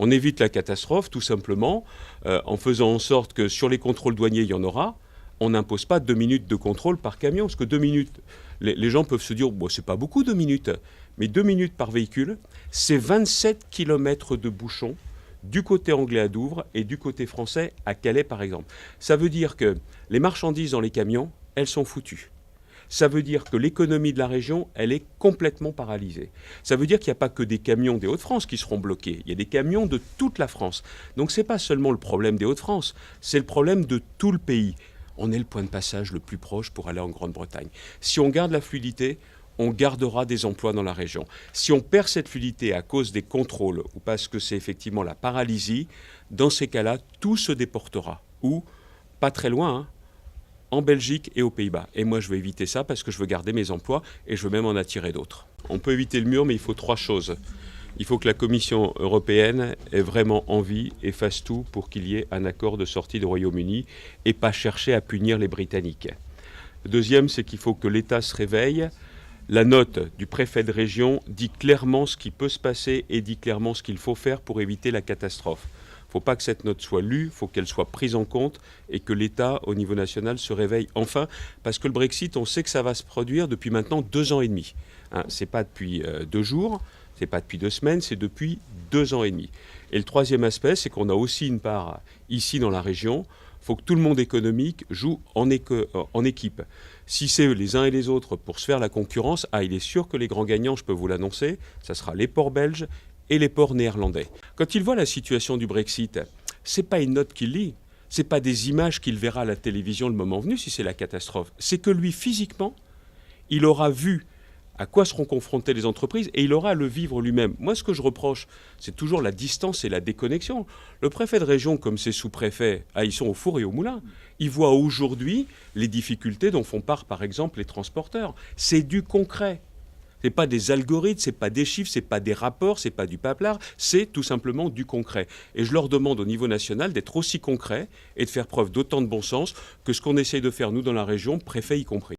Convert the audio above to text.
On évite la catastrophe tout simplement en faisant en sorte que sur les contrôles douaniers, il y en aura. On n'impose pas 2 minutes de contrôle par camion, parce que 2 minutes, les gens peuvent se dire, bon, c'est pas beaucoup 2 minutes, mais 2 minutes par véhicule, c'est 27 km de bouchons du côté anglais à Douvres et du côté français à Calais, par exemple. Ça veut dire que les marchandises dans les camions, elles sont foutues. Ça veut dire que l'économie de la région, elle est complètement paralysée. Ça veut dire qu'il n'y a pas que des camions des Hauts-de-France qui seront bloqués. Il y a des camions de toute la France. Donc ce n'est pas seulement le problème des Hauts-de-France, c'est le problème de tout le pays. On est le point de passage le plus proche pour aller en Grande-Bretagne. Si on garde la fluidité, on gardera des emplois dans la région. Si on perd cette fluidité à cause des contrôles ou parce que c'est effectivement la paralysie, dans ces cas-là, tout se déportera. Ou, pas très loin, en Belgique et aux Pays-Bas. Et moi, je veux éviter ça parce que je veux garder mes emplois et je veux même en attirer d'autres. On peut éviter le mur, mais il faut 3 choses. Il faut que la Commission européenne ait vraiment envie et fasse tout pour qu'il y ait un accord de sortie du Royaume-Uni et pas chercher à punir les Britanniques. Le deuxième, c'est qu'il faut que l'État se réveille. La note du préfet de région dit clairement ce qui peut se passer et dit clairement ce qu'il faut faire pour éviter la catastrophe. Il ne faut pas que cette note soit lue, il faut qu'elle soit prise en compte et que l'État, au niveau national, se réveille enfin. Parce que le Brexit, on sait que ça va se produire depuis maintenant 2 ans et demi. Ce n'est pas depuis 2 jours, ce n'est pas depuis 2 semaines, c'est depuis 2 ans et demi. Et le troisième aspect, c'est qu'on a aussi une part ici dans la région. Il faut que tout le monde économique joue en équipe. Si c'est les uns et les autres pour se faire la concurrence, il est sûr que les grands gagnants, je peux vous l'annoncer, ça sera les ports belges et les ports néerlandais. Quand il voit la situation du Brexit, ce n'est pas une note qu'il lit, ce n'est pas des images qu'il verra à la télévision le moment venu si c'est la catastrophe. C'est que lui, physiquement, il aura vu à quoi seront confrontées les entreprises et il aura à le vivre lui-même. Moi, ce que je reproche, c'est toujours la distance et la déconnexion. Le préfet de région, comme ses sous-préfets, ils sont au four et au moulin. Ils voient aujourd'hui les difficultés dont font part, par exemple, les transporteurs. C'est du concret. Ce n'est pas des algorithmes, ce n'est pas des chiffres, ce n'est pas des rapports, ce n'est pas du paplard, c'est tout simplement du concret. Et je leur demande au niveau national d'être aussi concret et de faire preuve d'autant de bon sens que ce qu'on essaye de faire, nous, dans la région, préfet y compris.